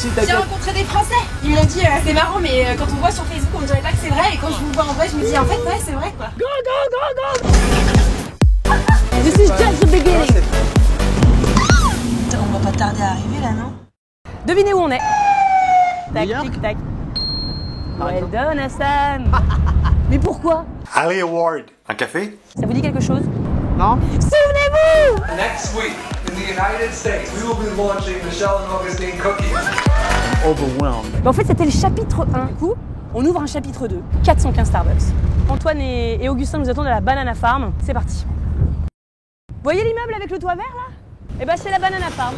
J'ai rencontré des Français. Ils m'ont dit c'est marrant, mais quand on voit sur Facebook, on dirait pas que c'est vrai. Et quand je vous vois en vrai, je me dis en fait, ouais, c'est vrai quoi. Go, go, go, go. This is just the beginning. On va pas tarder à arriver là, non? Devinez où on est. Tac, tic, tac. Well done, Hassan. Mais pourquoi? Ali Award. Un café? Ça vous dit quelque chose? Non? Souvenez-vous! Next week, in the United States, we will be launching Michelle and Augustine cookies. Overwhelmed. Bah en fait, c'était le chapitre 1. Du coup, on ouvre un chapitre 2. 415 Starbucks. Antoine et Augustin nous attendent à la Banana Farm. C'est parti. Vous voyez l'immeuble avec le toit vert là? Eh ben c'est la Banana Farm.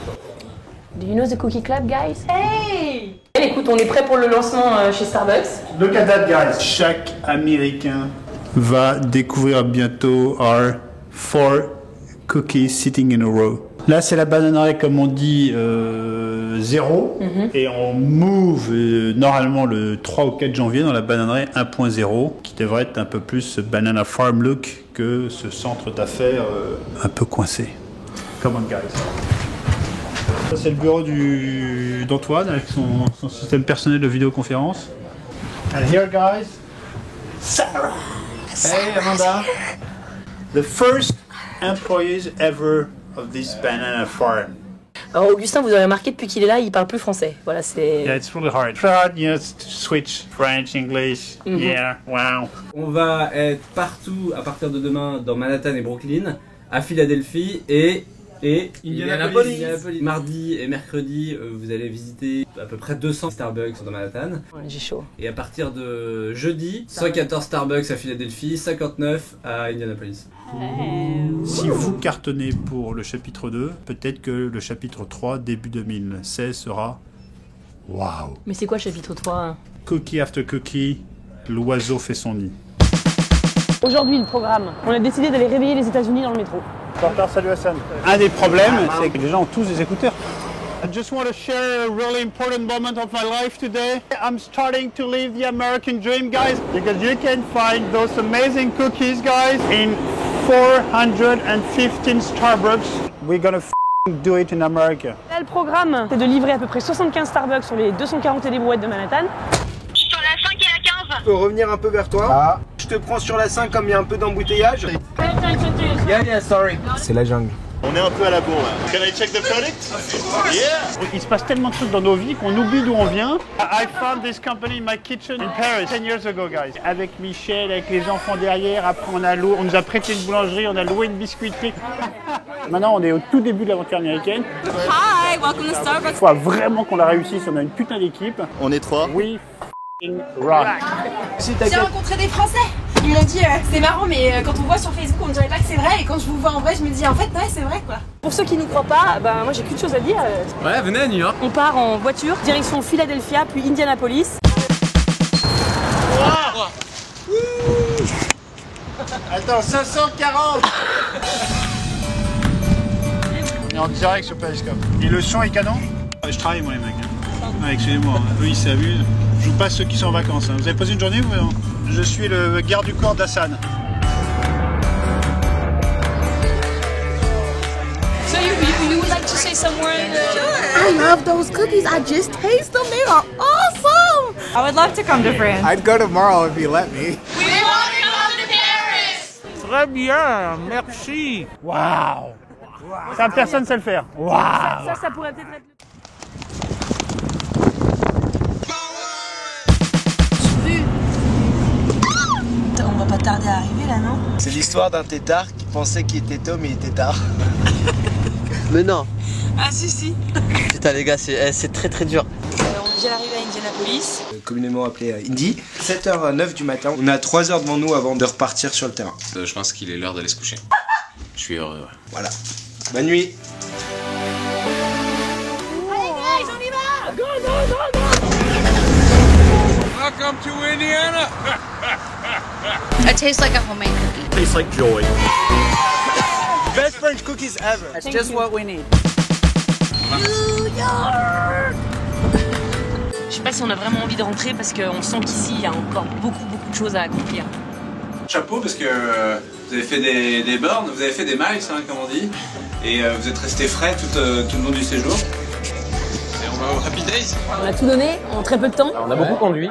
Do you know the Cookie Club, guys? Hey! Écoute, on est prêt pour le lancement chez Starbucks. Look at that, guys. Chaque Américain va découvrir bientôt our 4 cookies sitting in a row. Là, c'est la bananerie, comme on dit, 0. Et on move normalement le 3 ou 4 janvier dans la bananerie 1.0, qui devrait être un peu plus ce Banana Farm look que ce centre d'affaires un peu coincé. Come on, guys. Ça, c'est le bureau d'Antoine avec son système personnel de vidéoconférence. And here, guys, Sarah. Hey, Amanda. The first employees ever of this banana farm. Alors Augustin, vous avez remarqué depuis qu'il est là, il parle plus français. Voilà, c'est... Yeah, it's really hard. It's hard, yes, to switch French, English. Yeah, wow. On va être partout à partir de demain dans Manhattan et Brooklyn, à Philadelphie et Indianapolis. Mardi et mercredi, vous allez visiter à peu près 200 Starbucks dans Manhattan. Ouais, j'ai chaud. Et à partir de jeudi, 114 Starbucks à Philadelphie, 59 à Indianapolis. Si vous cartonnez pour le chapitre 2, peut-être que le chapitre 3, début 2016, sera waouh. Mais c'est quoi le chapitre 3? Cookie after cookie, l'oiseau fait son nid. Aujourd'hui, le programme. On a décidé d'aller réveiller les États-Unis dans le métro. Salut Hassan. Un des problèmes, c'est que les gens ont tous des écouteurs. I just want to share a really important moment of my life today. I'm starting to live the American dream, guys, because you can find those amazing cookies, guys, in 415 Starbucks. We're gonna do it in America. Là, le programme, c'est de livrer à peu près 75 Starbucks sur les 240 et des brouettes de Manhattan. Sur la 5 et la 15. Je peux revenir un peu vers toi. Ah. Je te prends sur la 5 comme il y a un peu d'embouteillage. Yeah, sorry. C'est la jungle. On est un peu à la bourre là. Can I check the product? Yeah! Il se passe tellement de trucs dans nos vies qu'on oublie d'où on vient. I found this company in my kitchen in Paris 10 years ago, guys. Avec Michel, avec les enfants derrière. Après, on nous a prêté une boulangerie, on a loué une biscuiterie. Maintenant, on est au tout début de l'aventure américaine. Hi, welcome to Starbucks. Il faut vraiment qu'on la réussisse. On a une putain d'équipe. On est 3. We rock. J'ai rencontré des Français. Ils m'ont dit c'est marrant, mais quand on voit sur Facebook, on dirait pas que c'est vrai. Et quand je vous vois en vrai, je me dis en fait, ouais, c'est vrai quoi. Pour ceux qui n'y croient pas, ben moi j'ai qu'une chose à dire. Ouais, venez à New York. On part en voiture, direction Philadelphia, puis Indianapolis. Wow. Attends, 540. On est en direct sur Periscope. Et le son est canon? Je travaille moi les mecs. Ouais, excusez-moi, eux ils s'amusent. Je vous passe ceux qui sont en vacances. Vous avez passé une journée vous? Je suis le garde du corps d'Hassan. So you would like to say somewhere in the... I love those cookies. I just taste them. They are awesome. I would love to come to France. I'd go tomorrow if you let me. We want to come to Paris. Très bien, merci. Waouh! Ça personne sait le faire. Waouh! Ça pourrait peut-être être... On va pas tarder à arriver là, non? C'est l'histoire d'un tétard qui pensait qu'il était tôt mais il était tard. Mais non. Ah si. Putain les gars, c'est très très dur. On est déjà arrivé à Indianapolis. Communément appelé Indy. 7h09 du matin. On a 3 heures devant nous avant de repartir sur le terrain. Je pense qu'il est l'heure d'aller se coucher. Je suis heureux, ouais. Voilà. Bonne nuit. Allez guys, on y va. Go. Welcome to Indiana. It tastes like a homemade cookie. Tastes like joy. Best French cookies ever. That's just what we need. New York. Je sais pas si on a vraiment envie de rentrer parce qu'on sent qu'ici il y a encore beaucoup de choses à accomplir. Chapeau parce que vous avez fait des burns, vous avez fait des miles, hein, comme on dit, et vous êtes resté frais tout le long du séjour. Et on va au Happy Days. On a tout donné en très peu de temps. On a beaucoup conduit.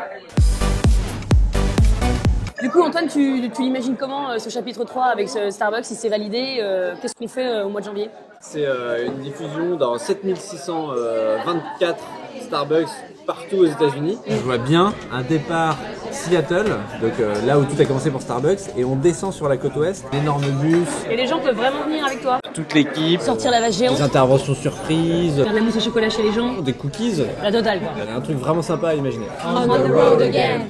Du coup, Antoine, tu l'imagines comment ce chapitre 3 avec ce Starbucks, si c'est validé? Qu'est-ce qu'on fait au mois de janvier? C'est une diffusion dans 7624 Starbucks partout aux États-Unis. Je vois bien un départ Seattle, donc là où tout a commencé pour Starbucks, et on descend sur la côte ouest, énorme bus. Et les gens peuvent vraiment venir avec toi? Toute l'équipe, Sortir la vache géante, des interventions surprises, faire de la mousse au chocolat chez les gens, des cookies. la totale quoi. Il y a un truc vraiment sympa à imaginer. On the road again.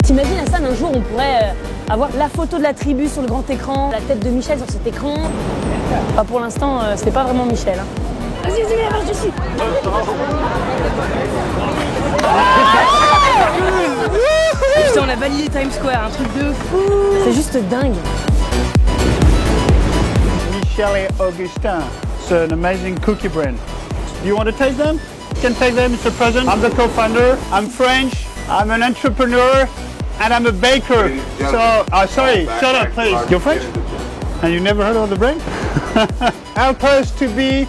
T'imagines à ça, un jour on pourrait avoir la photo de la tribu sur le grand écran, la tête de Michel sur cet écran. Enfin, pour l'instant, c'est pas vraiment Michel. Hein. Vas-y, la marche dessus. Putain, on a validé Times Square, un truc de fou. C'est juste dingue. Michel et Augustin. It's an amazing cookie brand. Do you want to taste them? You can taste them, Mr. President. I'm the co-founder. I'm French. I'm an entrepreneur. And I'm a baker. So, sorry, shut up, please. You're French? And you never heard of the brand? Help us to be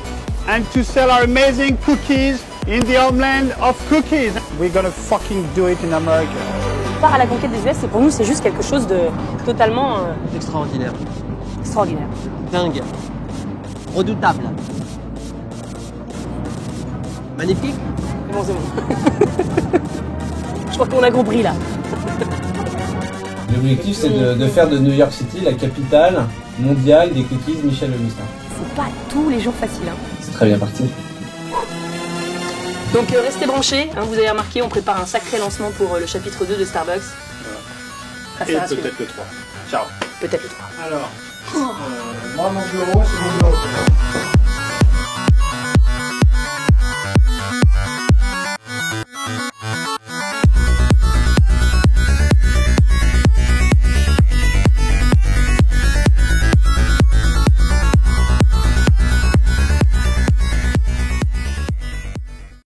and to sell our amazing cookies in the homeland of cookies. We're gonna fucking do it in America. Part à la conquête des US, et pour nous, c'est juste quelque chose de totalement Extraordinaire. extraordinaire. Dingue. Redoutable. Magnifique. C'est bon, c'est bon. Je crois qu'on a compris là. L'objectif, c'est de faire de New York City la capitale mondiale des cookies Michel Augustin. C'est pas tous les jours facile. Hein. C'est très bien parti. Donc restez branchés, hein, vous avez remarqué, on prépare un sacré lancement pour le chapitre 2 de Starbucks. Et peut-être le 3. Ciao. Peut-être le 3. Alors, moi mon bureau, c'est mon bureau.